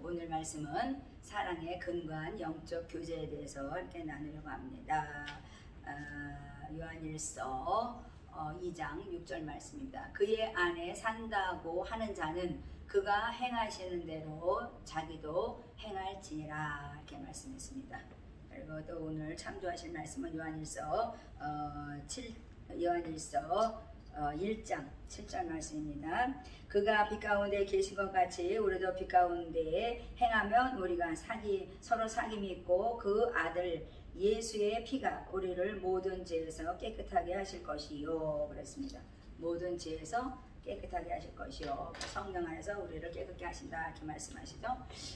오늘 말씀은 사랑에 근거한 영적 교제에 대해서 이렇게 나누려고 합니다. 요한일서 2장 6절 말씀입니다. 그의 안에 산다고 하는 자는 그가 행하시는 대로 자기도 행할지니라, 이렇게 말씀했습니다. 그리고 또 오늘 참조하실 말씀은 요한일서 1장 7절 말씀입니다. 그가 빛 가운데 계신 것 같이 우리도 빛 가운데에 행하면 우리가 서로 사귐이 있고 그 아들 예수의 피가 우리를 모든 죄에서 깨끗하게 하실 것이요, 그랬습니다. 모든 죄에서 깨끗하게 하실 것이요. 성령 안에서 우리를 깨끗게 하신다, 이렇게 말씀하시죠.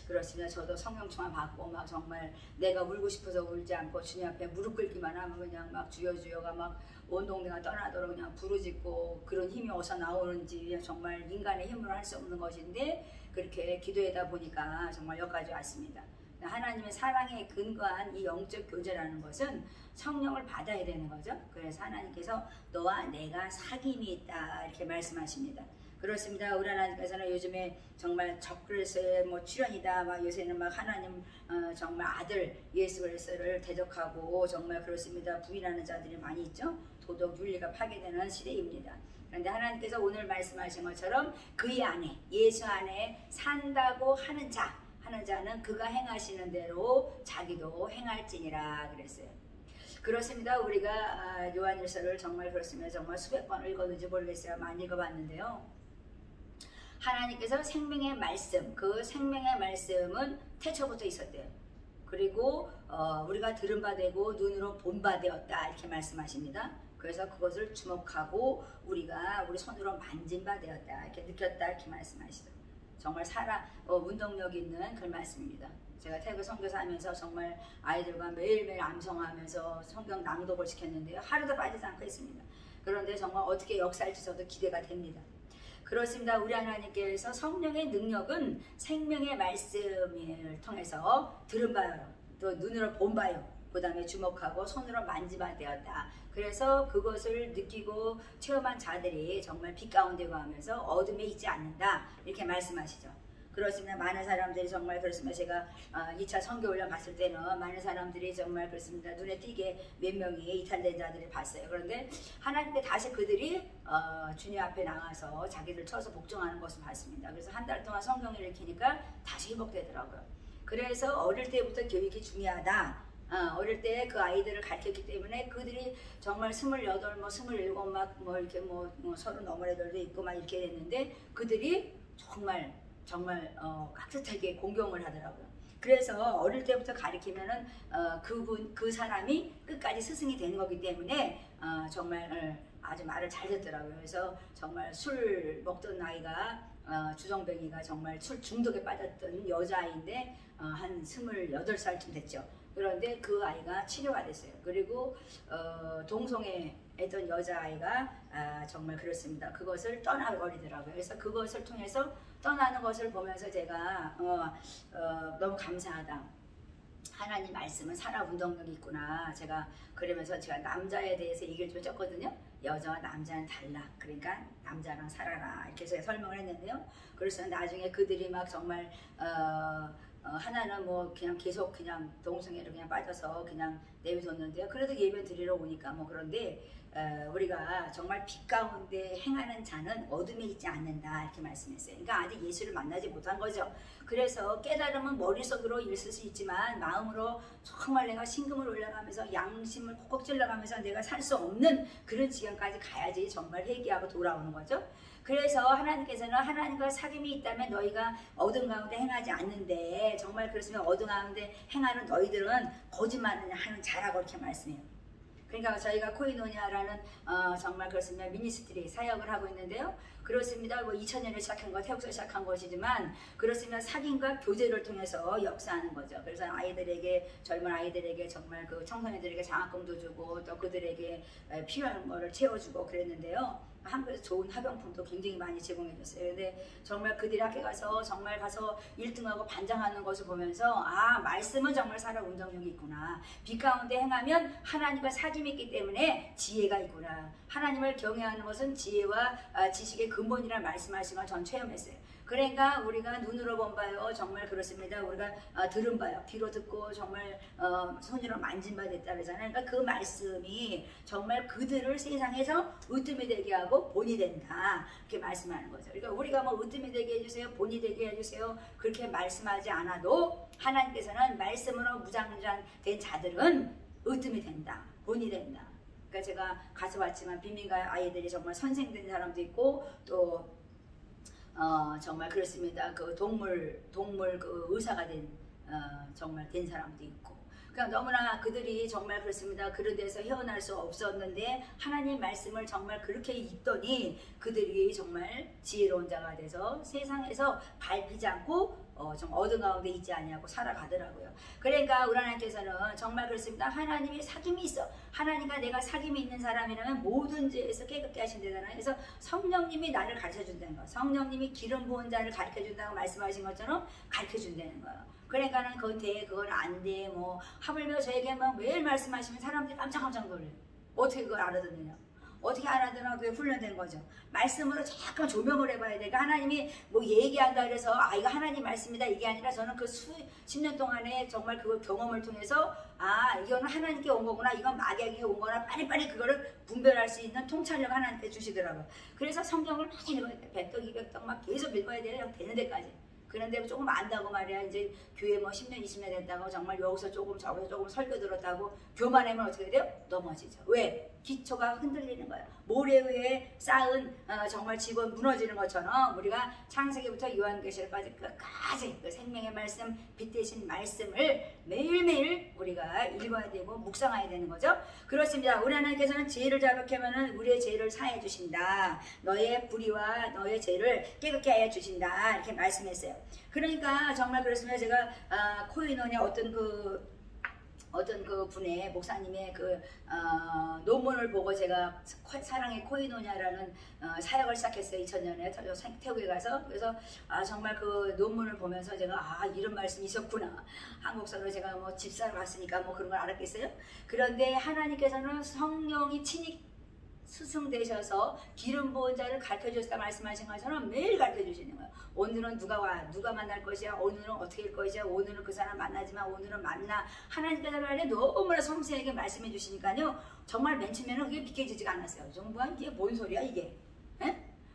그렇습니다. 저도 성령 충만 받고 막 정말 내가 울고 싶어서 울지 않고 주님 앞에 무릎 꿇기만 하면 그냥 막 주여 주여가 막 온 동네가 떠나도록 그냥 부르짖고, 그런 힘이 어디서 나오는지 정말 인간의 힘으로 할 수 없는 것인데 그렇게 기도하다 보니까 정말 여기까지 왔습니다. 하나님의 사랑에 근거한 이 영적 교제라는 것은 성령을 받아야 되는 거죠. 그래서 하나님께서 너와 내가 사귐이 있다, 이렇게 말씀하십니다. 그렇습니다. 우리 하나님께서는 요즘에 정말 적그리스도의 출현이다, 막 요새는 막 하나님 정말 아들 예수 그리스도를 대적하고 정말 그렇습니다. 부인하는 자들이 많이 있죠. 도덕 윤리가 파괴되는 시대입니다. 그런데 하나님께서 오늘 말씀하신 것처럼 그의 안에, 예수 안에 산다고 하는 자는 그가 행하시는 대로 자기도 행할지니라, 그랬어요. 그렇습니다. 우리가 요한일서를 정말 그렇습니다. 정말 수백 번 읽었는지 모르겠어요. 많이 읽어봤는데요. 하나님께서 생명의 말씀, 그 생명의 말씀은 태초부터 있었대요. 그리고 우리가 들은 바 되고 눈으로 본 바 되었다, 이렇게 말씀하십니다. 그래서 그것을 주목하고 우리가 우리 손으로 만진 바 되었다, 이렇게 느꼈다, 이렇게 말씀하시죠. 정말 운동력 있는 그런 말씀입니다. 제가 태국 선교사 하면서 정말 아이들과 매일매일 암송하면서 성경 낭독을 시켰는데요. 하루도 빠지지 않고 했습니다. 그런데 정말 어떻게 역사할지 저도 기대가 됩니다. 그렇습니다. 우리 하나님께서 성령의 능력은 생명의 말씀을 통해서 들은 바요, 또 눈으로 본 바요, 그 다음에 주목하고 손으로 만지바 되었다. 그래서 그것을 느끼고 체험한 자들이 정말 빛 가운데 가면서 어둠에 있지 않는다, 이렇게 말씀하시죠. 그렇습니다. 많은 사람들이 정말 그렇습니다. 제가 2차 선교 훈련 갔을 때는 많은 사람들이 정말 그렇습니다. 눈에 띄게 몇 명이 이탈된 자들을 봤어요. 그런데 하나님께 다시 그들이 주님 앞에 나가서 자기들 쳐서 복종하는 것을 봤습니다. 그래서 한 달 동안 성경을 읽히니까 다시 회복되더라고요. 그래서 어릴 때부터 교육이 중요하다. 어릴 때 그 아이들을 가르쳤기 때문에 그들이 정말 28, 27 막 이렇게 30 넘은 애들도 있고 막 이렇게 됐는데 그들이 정말 깍듯하게 공경을 하더라고요. 그래서 어릴 때부터 가르치면은 그 사람이 끝까지 스승이 되는 거기 때문에 정말 아주 말을 잘 듣더라고요. 그래서 정말 술 먹던 아이가 주정뱅이가 정말 술 중독에 빠졌던 여자아이인데 한 28살쯤 됐죠. 그런데 그 아이가 치료가 됐어요. 그리고 동성애 했던 여자아이가 정말 그렇습니다. 그것을 떠나버리더라고요. 그래서 그것을 통해서 떠나는 것을 보면서 제가 너무 감사하다. 하나님 말씀은 살아 운동력이 있구나. 제가 그러면서 제가 남자에 대해서 얘기를 좀 했거든요. 여자와 남자는 달라. 그러니까 남자랑 살아라, 이렇게 제가 설명을 했는데요. 그래서 나중에 그들이 막 정말 하나는 그냥 계속 그냥 동성애로 그냥 빠져서 그냥 내비뒀는데요. 그래도 예배 드리러 오니까 그런데 우리가 정말 빛 가운데 행하는 자는 어둠에 있지 않는다, 이렇게 말씀했어요. 그러니까 아직 예수를 만나지 못한 거죠. 그래서 깨달음은 머릿속으로 있을 수 있지만 마음으로 정말 내가 신금을 올려가면서 양심을 콕콕 찔러가면서 내가 살 수 없는 그런 지경까지 가야지 정말 회개하고 돌아오는 거죠. 그래서 하나님께서는 하나님과 사귐이 있다면 너희가 어둠 가운데 행하지 않는데, 정말 그렇으면 어둠 가운데 행하는 너희들은 거짓말을 하는 자라고 이렇게 말씀해요. 그러니까 저희가 코이노니아라는 정말 그렇습니다. 미니스트리 사역을 하고 있는데요. 그렇습니다. 2000년에 시작한 것, 태국에서 시작한 것이지만 그렇습니다. 사귐과 교제를 통해서 역사하는 거죠. 그래서 아이들에게, 젊은 아이들에게 정말 그 청소년들에게 장학금도 주고 또 그들에게 필요한 거를 채워주고 그랬는데요. 한국에서 좋은 학용품도 굉장히 많이 제공해 줬어요. 근데 정말 그들이 학교 가서 정말 가서 1등하고 반장하는 것을 보면서 말씀은 정말 살아 운동력이 있구나. 빛 가운데 행하면 하나님과 사귐이 있기 때문에 지혜가 있구나. 하나님을 경외하는 것은 지혜와 지식의 근본이라는 말씀하신 걸 전 체험했어요. 그러니까 우리가 눈으로 본 바요 정말 그렇습니다. 우리가 들은 바요 귀로 듣고 정말 손으로 만진 바 됐다 그러잖아요. 그러니까 그 말씀이 정말 그들을 세상에서 으뜸이 되게 하고 본이 된다 이렇게 말씀하는 거죠. 그러니까 우리가 뭐 으뜸이 되게 해주세요, 본이 되게 해주세요 그렇게 말씀하지 않아도 하나님께서는 말씀으로 무장된 자들은 으뜸이 된다, 본이 된다. 그러니까 제가 가서 왔지만 빈민가 아이들이 정말 선생된 사람도 있고 또 정말 그렇습니다. 그 동물 그 의사가 된 정말 된 사람도 있고, 그냥 너무나 그들이 정말 그렇습니다. 그런 데서 헤어날 수 없었는데 하나님 말씀을 정말 그렇게 읽더니 그들이 정말 지혜로운 자가 돼서 세상에서 밟히지 않고 좀 어둠 가운데 있지 아니하고 살아가더라고요. 그러니까 우리 하나님께서는 정말 그렇습니다. 하나님이 사귐이 있어. 하나님과 내가 사귐이 있는 사람이라면 모든 죄에서 깨끗게 하신다잖아요. 그래서 성령님이 나를 가르쳐준다는 거, 성령님이 기름 부은 자를 가르쳐준다고 말씀하신 것처럼 가르쳐준다는 거예요. 그러니까는 그건 안 돼. 뭐 하물며 저에게만 매일 말씀하시면 사람들이 깜짝깜짝 놀래요. 어떻게 그걸 알아듣느냐? 어떻게 알아들어? 그게 훈련된 거죠. 말씀으로 잠깐 조명을 해봐야 돼. 그러니까 하나님이 뭐 얘기한다 그래서 이거 하나님 말씀이다 이게 아니라 저는 그 10년 동안에 정말 그 경험을 통해서 이거는 하나님께 온 거구나, 이건 마귀에게 온 거나 빨리빨리 그거를 분별할 수 있는 통찰력 하나님께 주시더라고요. 그래서 성경을 많이 읽어야 돼. 100덕 200덕 막 계속 읽어야 돼요. 되는 데까지. 그런데 조금 안다고 말이야. 이제 교회 뭐 10년 20년 됐다고 정말 여기서 조금 저기서 조금 설교 들었다고 교만하면 어떻게 돼요? 넘어지죠. 왜? 기초가 흔들리는 거예요. 모래 위에 쌓은 정말 집은 무너지는 것처럼 우리가 창세기부터 요한계시록까지 끝까지 그 생명의 말씀, 빛 대신 말씀을 매일매일 우리가 읽어야 되고 묵상해야 되는 거죠. 그렇습니다. 우리 하나님께서는 죄를 자백케 하면 우리의 죄를 사해 주신다. 너의 불의와 너의 죄를 깨끗게 하여 주신다. 이렇게 말씀했어요. 그러니까 정말 그렇습니다. 제가 코인원의 어떤 그 분의 목사님의 그 논문을 보고 제가 사랑의 코이노냐라는 사역을 시작했어요. 2000년에 태국에 가서. 그래서 정말 그 논문을 보면서 제가 이런 말씀이 있었구나. 한국서로 제가 뭐 집사를 갔으니까 뭐 그런 걸 알았겠어요. 그런데 하나님께서는 성령이 친히 스승되셔서 기름 부은 자를 가르쳐주셨다 말씀하신 것처럼 매일 가르쳐주시는 거예요. 오늘은 누가 만날 것이야, 오늘은 어떻게 할 것이야, 오늘은 그 사람 만나지만 오늘은 만나. 하나님께서 너무나 섬세하게 말씀해 주시니까요 정말 맨 처음에는 그게 믿겨지지가 않았어요. 정말 이게 뭔 소리야 이게.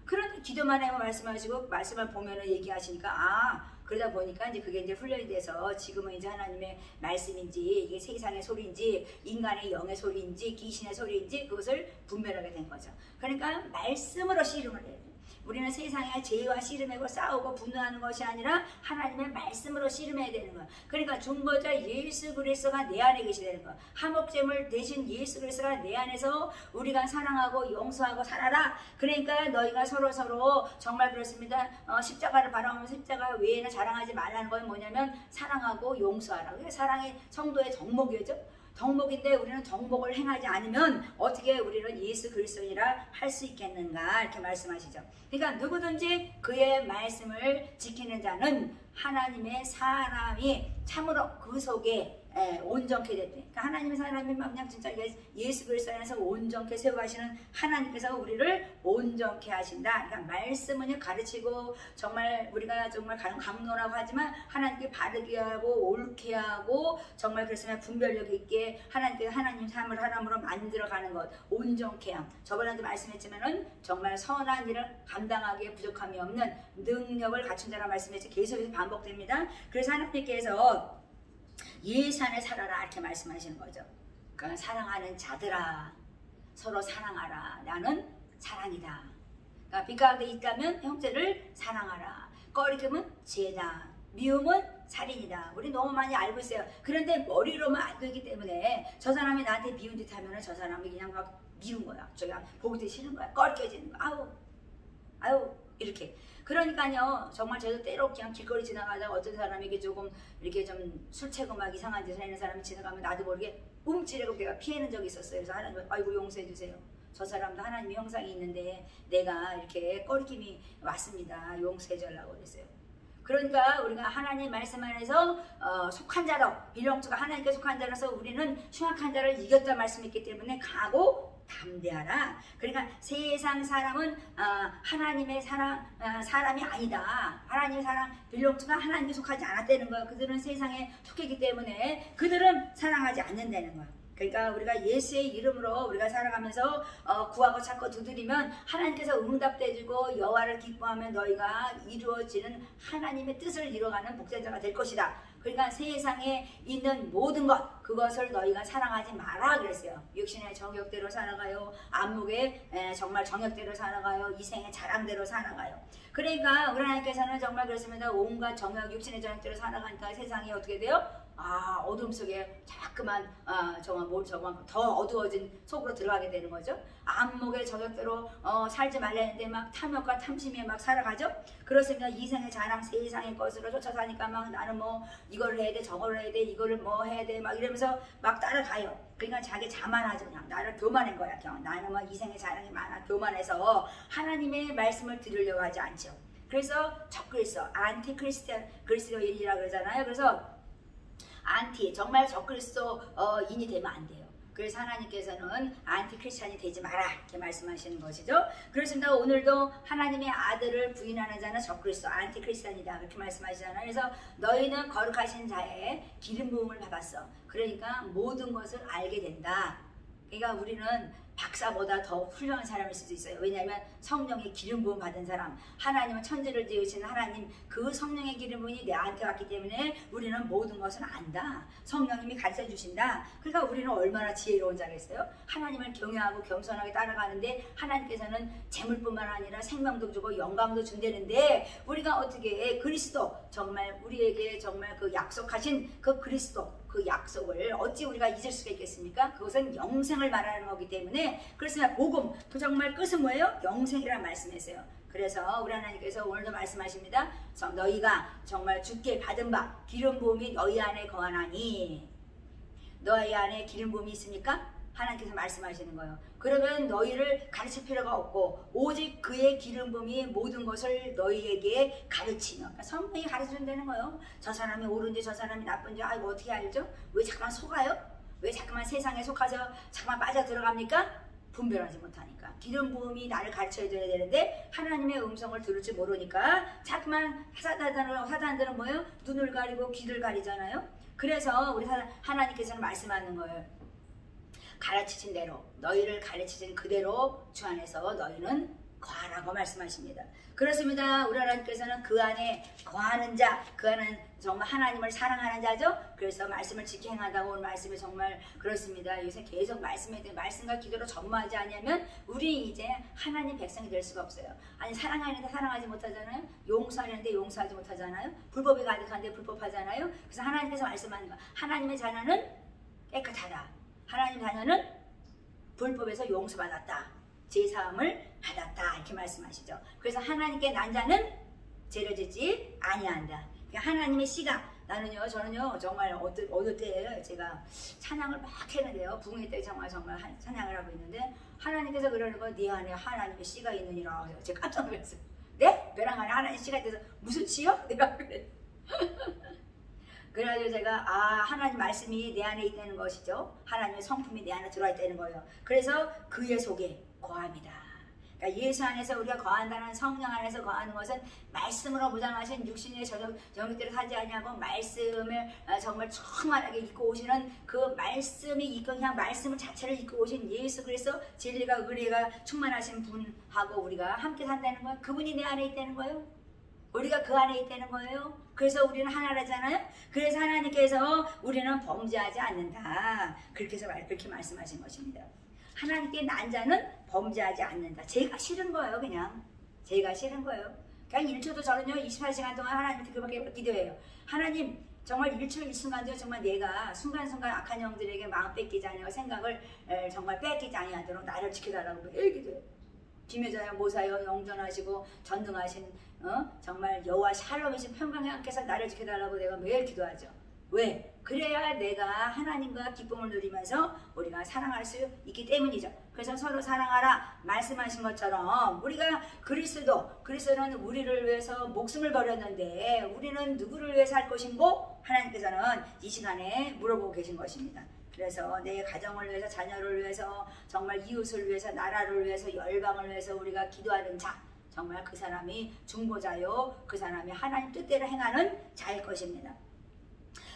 그런데 기도만 해요 말씀하시고 말씀을 보면은 얘기하시니까 그러다 보니까 이제 그게 이제 훈련이 돼서 지금은 이제 하나님의 말씀인지 이게 세상의 소리인지 인간의 영의 소리인지 귀신의 소리인지 그것을 분별하게 된 거죠. 그러니까 말씀으로 씨름을 해요. 우리는 세상의 죄와 씨름하고 싸우고 분노하는 것이 아니라 하나님의 말씀으로 씨름해야 되는 거야. 그러니까 중보자 예수 그리스도가 내 안에 계시다는 거야. 화목제물 대신 예수 그리스도가 내 안에서 우리가 사랑하고 용서하고 살아라. 그러니까 너희가 서로 정말 그렇습니다. 십자가를 바라보면 십자가 외에는 자랑하지 말라는 건 뭐냐면 사랑하고 용서하라. 그게 사랑의 성도의 덕목이죠. 덕목인데 우리는 덕목을 행하지 않으면 어떻게 우리는 예수 그리스도니라 할 수 있겠는가 이렇게 말씀하시죠. 그러니까 누구든지 그의 말씀을 지키는 자는 하나님의 사람이 참으로 그 속에 온전케 됐대. 그러니까 하나님의 사람이 막 그냥 진짜 예수 그리스도 안에서 온전케 세워가시는 하나님께서 우리를 온전케 하신다. 그러니까 말씀은 가르치고 정말 우리가 정말 강론하고 하지만 하나님께 바르게 하고 옳게 하고 정말 그랬으면 분별력 있게 하나님께 하나님 삶을 하나님으로 만들어가는 것, 온전케 함. 저번에도 말씀했지만은 정말 선한 일을 감당하기에 부족함이 없는 능력을 갖춘 자라 말씀했지 계속해서 반복됩니다. 그래서 하나님께서 예산에 살아라 이렇게 말씀하시는 거죠. 그러니까 사랑하는 자들아 서로 사랑하라. 나는 사랑이다. 그러니까 빛 가운데 있다면 형제를 사랑하라. 꺼리낌은 죄다. 미움은 살인이다. 우리 너무 많이 알고 있어요. 그런데 머리로만 알고 있기 때문에 저 사람이 나한테 미운 듯 하면 저 사람이 그냥 막 미운 거야. 저가 보기 싫은 거야. 꺼리껴지는 거야. 아유 이렇게. 그러니까요 정말 저도 때로 그냥 길거리 지나가다가 어떤 사람에게 조금 이렇게 좀 술 채고 막 이상한 짓을 하는 사람이 지나가면 나도 모르게 움찔하고 내가 피하는 적이 있었어요. 그래서 하나님 아이고 용서해 주세요. 저 사람도 하나님의 형상이 있는데 내가 이렇게 꺼리낌이 왔습니다. 용서해 주려고 그랬어요. 그러니까 우리가 하나님 말씀 안에서 속한 자로 빌렁투가 하나님께 속한 자라서 우리는 흉악한 자를 이겼다 말씀했기 때문에 가고 담대하라. 그러니까 세상 사람은 하나님의 사람이 아니다. 하나님의 사랑 빌롱투가 하나님에 속하지 않았다는 거예요. 그들은 세상에 속했기 때문에 그들은 사랑하지 않는다는 거예요. 그러니까 우리가 예수의 이름으로 우리가 살아가면서 구하고 찾고 두드리면 하나님께서 응답해주고 여호와를 기뻐하면 너희가 이루어지는 하나님의 뜻을 이뤄가는 목자자가 될 것이다. 그러니까 세상에 있는 모든 것 그것을 너희가 사랑하지 마라 그랬어요. 육신의 정욕대로 살아가요. 안목의 정말 정욕대로 살아가요. 이생의 자랑대로 살아가요. 그러니까 우리 하나님께서는 정말 그렇습니다. 온갖 정욕, 육신의 정욕대로 살아가니까 세상이 어떻게 돼요? 어둠 속에 자꾸만 정말 더 어두워진 속으로 들어가게 되는 거죠. 안목의 저격대로 살지 말라는데 막 탐욕과 탐심에 막 살아가죠. 그렇습니다. 이생의 자랑, 세상의 것으로 쫓아 사니까 막 나는 뭐 이걸 해야 돼, 저걸 해야 돼, 이거를 뭐 해야 돼, 막 이러면서 막 따라가요. 그러니까 자기 자만하죠. 그냥 나를 교만한 거야. 그냥 나는 뭐 이생의 자랑이 많아 교만해서 하나님의 말씀을 들으려고 하지 않죠. 그래서 적그리스도, 그리스도인이라고 그러잖아요. 그래서 정말 적그리스도인이 되면 안 돼요. 그래서 하나님께서는 안티크리스찬이 되지 마라 이렇게 말씀하시는 것이죠. 그렇습니다. 오늘도 하나님의 아들을 부인하는 자는 적그리스도, 안티크리스찬이다 그렇게 말씀하시잖아요. 그래서 너희는 거룩하신 자의 기름 부음을 받았어. 그러니까 모든 것을 알게 된다. 그러니까 우리는 박사보다 더 훌륭한 사람일 수도 있어요. 왜냐하면 성령의 기름 부음 받은 사람, 하나님은 천지를 지으신 하나님 그 성령의 기름 부음이 내한테 왔기 때문에 우리는 모든 것을 안다. 성령님이 가르쳐 주신다. 그러니까 우리는 얼마나 지혜로운 자겠어요. 하나님을 경외하고 겸손하게 따라가는데 하나님께서는 재물뿐만 아니라 생명도 주고 영광도 준다는데 우리가 어떻게 그리스도 정말 우리에게 정말 그 약속하신 그 그리스도 그 약속을 어찌 우리가 잊을 수가 있겠습니까? 그것은 영생을 말하는 거기 때문에 그렇습니다. 복음 그 정말 끝은 뭐예요? 영생이라 말씀했어요. 그래서 우리 하나님께서 오늘도 말씀하십니다. 너희가 정말 주께 받은 바 기름 부음이 너희 안에 거하나니 너희 안에 기름 부음이 있습니까? 하나님께서 말씀하시는 거예요. 그러면 너희를 가르칠 필요가 없고 오직 그의 기름 부음이 모든 것을 너희에게 가르치며 그러니까 성령이 가르쳐준다는 거예요. 저 사람이 옳은지 저 사람이 나쁜지 이거 어떻게 알죠? 왜 자꾸만 속아요? 왜 자꾸만 세상에 속아서 자꾸만 빠져 들어갑니까? 분별하지 못하니까. 기름 부음이 나를 가르쳐줘야 되는데 하나님의 음성을 들을 줄 모르니까 자꾸만 사단들은 뭐예요? 눈을 가리고 귀를 가리잖아요. 그래서 우리 하나님께서는 말씀하는 거예요. 가르치신 대로 너희를 가르치신 그대로 주 안에서 너희는 거하라고 말씀하십니다. 그렇습니다. 우리 하나님께서는 그 안에 거하는 자, 그 안은 정말 하나님을 사랑하는 자죠. 그래서 말씀을 지켜 행한다고 오늘 말씀이 정말 그렇습니다. 요새 계속 말씀과 기도로 전무하지 않으면 우리 이제 하나님 백성이 될 수가 없어요. 아니 사랑하는데 사랑하지 못하잖아요. 용서하는데 용서하지 못하잖아요. 불법이 가득한데 불법하잖아요. 그래서 하나님께서 말씀하는 거 하나님의 자녀는 깨끗하다. 하나님 자녀는 불법에서 용서받았다. 제사함을 받았다. 이렇게 말씀하시죠. 그래서 하나님께 난 자는 죄를 짓지 아니한다. 그러니까 하나님의 씨가 저는요 정말 어느 때 제가 찬양을 막 했는데요. 부흥회 때 정말 찬양을 하고 있는데 하나님께서 그러는 거 네 안에 하나님의 씨가 있느니라. 제가 깜짝 놀랐어요. 네? 너랑 안에 하나님의 씨가 있어서 무슨 씨요? 내가 그래. 그래가지고 제가 하나님 말씀이 내 안에 있다는 것이죠. 하나님의 성품이 내 안에 들어와 있다는 거예요. 그래서 그의 속에 거합니다. 그러니까 예수 안에서 우리가 거한다는 성령 안에서 거하는 것은 말씀으로 무장하신 육신의 정욕대로 사지 아니하고 말씀을 정말 충만하게 입고 오시는 그 말씀이 이끌 그냥 말씀 자체를 입고 오신 예수 그리스도 진리가 의리가 충만하신 분하고 우리가 함께 산다는 거예요. 그분이 내 안에 있다는 거예요. 우리가 그 안에 있다는 거예요. 그래서 우리는 하나라잖아요. 그래서 하나님께서 우리는 범죄하지 않는다. 그렇게 말씀하신 것입니다. 하나님께 난 자는 범죄하지 않는다. 제가 싫은 거예요. 그냥 제가 싫은 거예요. 그냥 1초도 저는요 24시간 동안 하나님께 그밖에 기도해요. 하나님 정말 1초 1순간도 정말 내가 순간순간 악한 영들에게 마음 뺏기지 아니하고 생각을 정말 뺏기지 아니하도록 나를 지켜달라고 매일 기도해요. 비밀자여 모사여 영전하시고 전능하신 정말 여호와 샬롬이신 평강의 하나님께서 나를 지켜달라고 내가 매일 기도하죠. 왜? 그래야 내가 하나님과 기쁨을 누리면서 우리가 사랑할 수 있기 때문이죠. 그래서 서로 사랑하라 말씀하신 것처럼 우리가 그리스도는 우리를 위해서 목숨을 버렸는데 우리는 누구를 위해서 할 것인고 하나님께서는 이 시간에 물어보고 계신 것입니다. 그래서 내 가정을 위해서, 자녀를 위해서, 정말 이웃을 위해서, 나라를 위해서, 열방을 위해서 우리가 기도하는 자, 정말 그 사람이 중보자요, 그 사람이 하나님 뜻대로 행하는 자일 것입니다.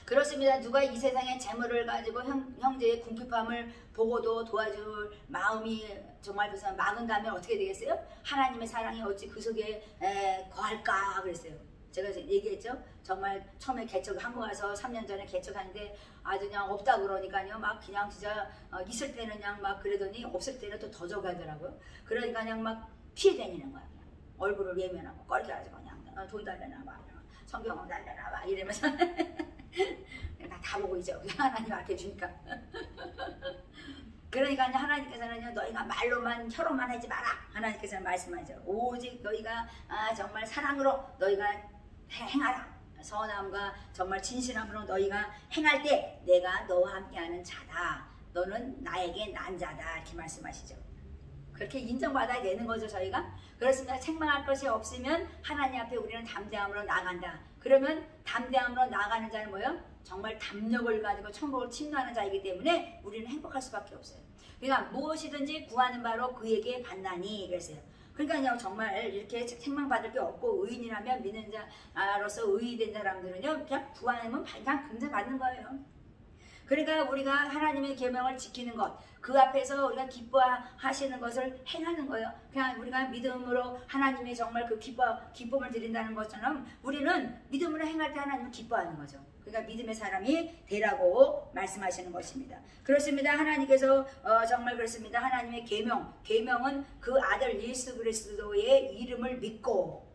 그렇습니다. 누가 이 세상에 재물을 가지고 형제의 궁핍함을 보고도 도와줄 마음이 정말 그 사람 막은다면 어떻게 되겠어요? 하나님의 사랑이 어찌 그 속에 거할까 그랬어요. 제가 얘기했죠. 정말 처음에 개척 한국 와서 3년 전에 개척하는데 아주 그냥 없다 그러니까요. 막 그냥 진짜 있을 때는 그냥 막 그러더니 없을 때는 또 더 적하더라고요. 그러니까 그냥 막 피해 다니는 거야. 얼굴을 외면하고 껄게 가지고 그냥 돈 달래나 봐, 성경을 달래나 봐 이러면서 다 보고 있죠. 하나님 아껴주니까. 그러니까 하나님께서는 너희가 말로만 혀로만 하지 마라. 하나님께서는 말씀하죠. 오직 너희가 정말 사랑으로 너희가 행하라. 선함과 정말 진실함으로 너희가 행할 때 내가 너와 함께하는 자다. 너는 나에게 난 자다. 이렇게 말씀하시죠. 그렇게 인정받아야 되는 거죠. 저희가. 그렇습니다. 책망할 것이 없으면 하나님 앞에 우리는 담대함으로 나간다. 그러면 담대함으로 나가는 자는 뭐예요? 정말 담력을 가지고 천국을 침노하는 자이기 때문에 우리는 행복할 수밖에 없어요. 그러니까 무엇이든지 구하는 바로 그에게 받나니 그랬어요. 그러니까 정말 이렇게 책망받을 게 없고 의인이라면 믿는 자로서 의의된 사람들은요 그냥 구하면 그냥 금세 받는 거예요. 그러니까 우리가 하나님의 계명을 지키는 것, 그 앞에서 우리가 기뻐하시는 것을 행하는 거예요. 그냥 우리가 믿음으로 하나님의 정말 그 기쁨을 드린다는 것처럼 우리는 믿음으로 행할 때 하나님을 기뻐하는 거죠. 그러니까 믿음의 사람이 되라고 말씀하시는 것입니다. 그렇습니다. 하나님께서 정말 그렇습니다. 하나님의 계명은 그 아들 예수 그리스도의 이름을 믿고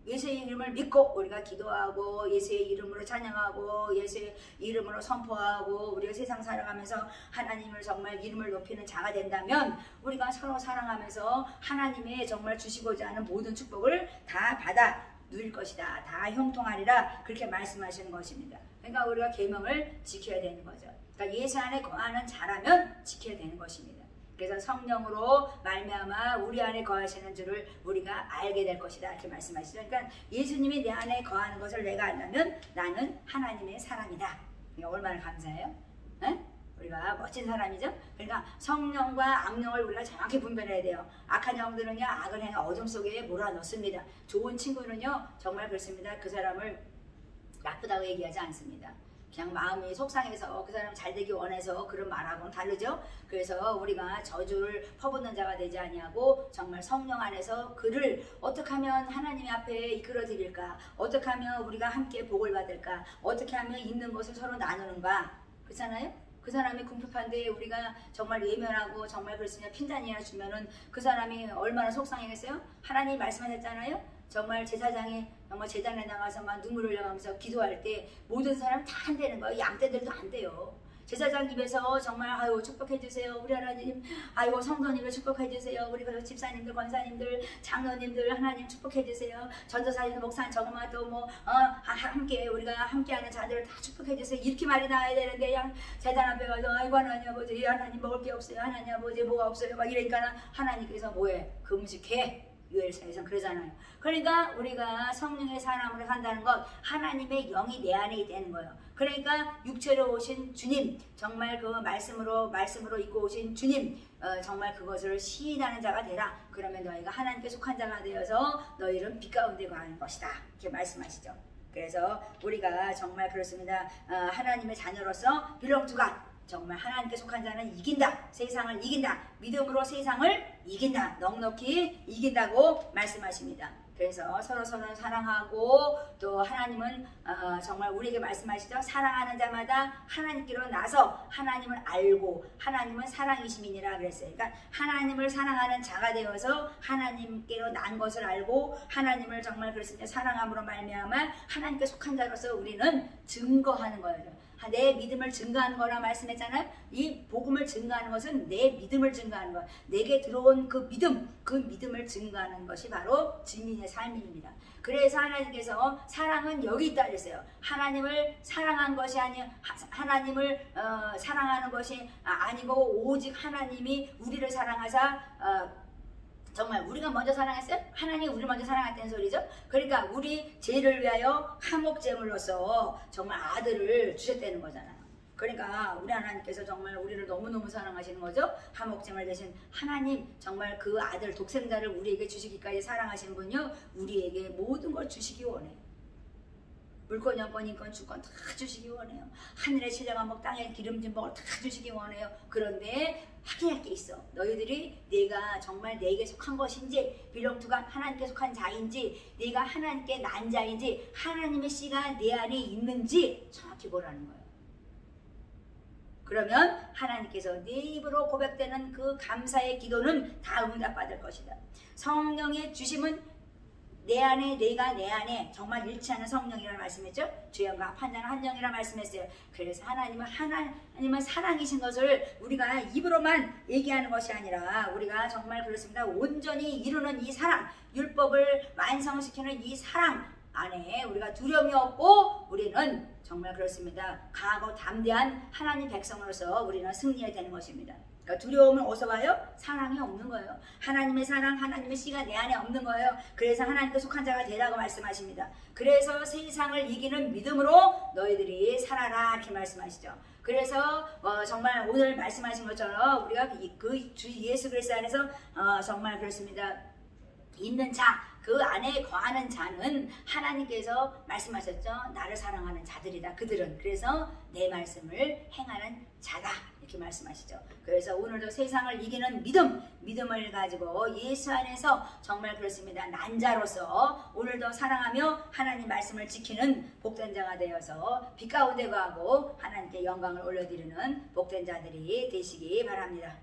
예수의 이름을 믿고 우리가 기도하고 예수의 이름으로 찬양하고 예수의 이름으로 선포하고 우리가 세상 살아가면서 하나님을 정말 이름을 높이는 자가 된다면 우리가 서로 사랑하면서 하나님의 정말 주시고자 하는 모든 축복을 다 받아 누릴 것이다. 다 형통하리라 그렇게 말씀하시는 것입니다. 그러니까 우리가 계명을 지켜야 되는 거죠. 그러니까 예수 안에 거하는 자라면 지켜야 되는 것입니다. 그래서 성령으로 말미암아 우리 안에 거하시는 줄을 우리가 알게 될 것이다 이렇게 말씀하시죠. 그러니까 예수님이 내 안에 거하는 것을 내가 안다면 나는 하나님의 사람이다. 얼마나 감사해요. 에? 우리가 멋진 사람이죠. 그러니까 성령과 악령을 우리가 정확히 분별해야 돼요. 악한 영들은요 악을 행해 어둠 속에 몰아넣습니다. 좋은 친구는요 정말 그렇습니다. 그 사람을 나쁘다고 얘기하지 않습니다. 그냥 마음이 속상해서 그 사람 잘되기 원해서 그런 말하고는 다르죠. 그래서 우리가 저주를 퍼붓는 자가 되지 아니하고 정말 성령 안에서 그를 어떻게 하면 하나님 앞에 이끌어 드릴까, 어떻게 하면 우리가 함께 복을 받을까, 어떻게 하면 있는 것을 서로 나누는가, 그렇잖아요. 그 사람이 궁핍한데 우리가 정말 외면하고 정말 그랬으면 핀잔이나 주면은 그 사람이 얼마나 속상해겠어요? 하나님 말씀하셨잖아요. 정말 제사장이 정말 제단에 나가서 막 눈물을 흘려가면서 기도할 때 모든 사람 다 안 되는 거예요. 양떼들도 안 돼요. 제사장 입에서 정말 아유 축복해 주세요. 우리 하나님, 아이고 성도님을 축복해 주세요. 우리 그 집사님들, 권사님들, 장로님들 하나님 축복해 주세요. 전도사님, 목사님, 저거만 또 뭐 함께 우리가 함께하는 자들을 다 축복해 주세요. 이렇게 말이 나와야 되는데 그냥 제단 앞에 가서 아이고 하나님 아버지, 하나님 먹을 게 없어요. 하나님 아버지 뭐가 없어요. 막 이러니까 하나님께서 뭐해? 금식해. 유엘사에서 그러잖아요. 그러니까 우리가 성령의 사람으로 산다는 것, 하나님의 영이 내 안에 되는 거예요. 그러니까 육체로 오신 주님, 정말 그 말씀으로 입고 오신 주님, 정말 그것을 시인하는 자가 되라. 그러면 너희가 하나님께 속한 자가 되어서 너희는 빛 가운데 거하는 것이다. 이렇게 말씀하시죠. 그래서 우리가 정말 그렇습니다. 하나님의 자녀로서 belong to God. 정말 하나님께 속한 자는 이긴다. 세상을 이긴다. 믿음으로 세상을 이긴다. 넉넉히 이긴다고 말씀하십니다. 그래서 서로서로 사랑하고 또 하나님은 정말 우리에게 말씀하시죠. 사랑하는 자마다 하나님께로 나서 하나님을 알고 하나님은 사랑이심이니라 그랬어요. 그러니까 하나님을 사랑하는 자가 되어서 하나님께로 난 것을 알고 하나님을 정말 그랬습니다. 사랑함으로 말미암아 하나님께 속한 자로서 우리는 증거하는 거예요. 내 믿음을 증거하는 거라 말씀했잖아요. 이 복음을 증거하는 것은 내 믿음을 증거하는 것. 내게 들어온 그 믿음을 증거하는 것이 바로 증인의 삶입니다. 그래서 하나님께서 사랑은 여기 있다 그랬어요. 하나님을 사랑한 것이 하나님을 사랑하는 것이 아니고 오직 하나님이 우리를 사랑하사 정말 우리가 먼저 사랑했어요? 하나님이 우리를 먼저 사랑했다는 소리죠. 그러니까 우리 죄를 위하여 화목제물로서 정말 아들을 주셨다는 거잖아요. 그러니까 우리 하나님께서 정말 우리를 너무너무 사랑하시는 거죠. 한목제물 대신 하나님 정말 그 아들 독생자를 우리에게 주시기까지 사랑하시는 분요, 우리에게 모든 걸 주시기 원해요. 물권, 영권, 인권, 주권 다 주시기 원해요. 하늘의 신령한 복, 땅의 기름진 복을 다 주시기 원해요. 그런데 확인할 게 있어. 너희들이 내가 정말 내게 속한 것인지, belong to God, 하나님께 속한 자인지, 내가 하나님께 난 자인지, 하나님의 씨가 내 안에 있는지 정확히 보라는 거예요. 그러면 하나님께서 네 입으로 고백되는 그 감사의 기도는 다 응답받을 것이다. 성령의 주심은 내 안에, 내가 내 안에 정말 일치하는 성령이라는 말씀했죠. 주영과 판자는 한 영이라는 말씀했어요. 그래서 하나님은 사랑이신 것을 우리가 입으로만 얘기하는 것이 아니라 우리가 정말 그렇습니다. 온전히 이루는 이 사랑, 율법을 완성시키는 이 사랑 안에 우리가 두려움이 없고 우리는 정말 그렇습니다. 강하고 담대한 하나님 백성으로서 우리는 승리해야 되는 것입니다. 그러니까 두려움은 어디서 와요? 사랑이 없는 거예요. 하나님의 사랑, 하나님의 씨가 내 안에 없는 거예요. 그래서 하나님께 속한 자가 되라고 말씀하십니다. 그래서 세상을 이기는 믿음으로 너희들이 살아라 이렇게 말씀하시죠. 그래서 정말 오늘 말씀하신 것처럼 우리가 그 주 예수 그리스도 안에서 정말 그렇습니다. 있는 자, 그 안에 거하는 자는 하나님께서 말씀하셨죠. 나를 사랑하는 자들이다. 그들은. 그래서 내 말씀을 행하는 자다. 이렇게 말씀하시죠. 그래서 오늘도 세상을 이기는 믿음을 가지고 예수 안에서 정말 그렇습니다. 난 자로서 오늘도 사랑하며 하나님 말씀을 지키는 복된 자가 되어서 빛 가운데 거하고 하나님께 영광을 올려드리는 복된 자들이 되시기 바랍니다.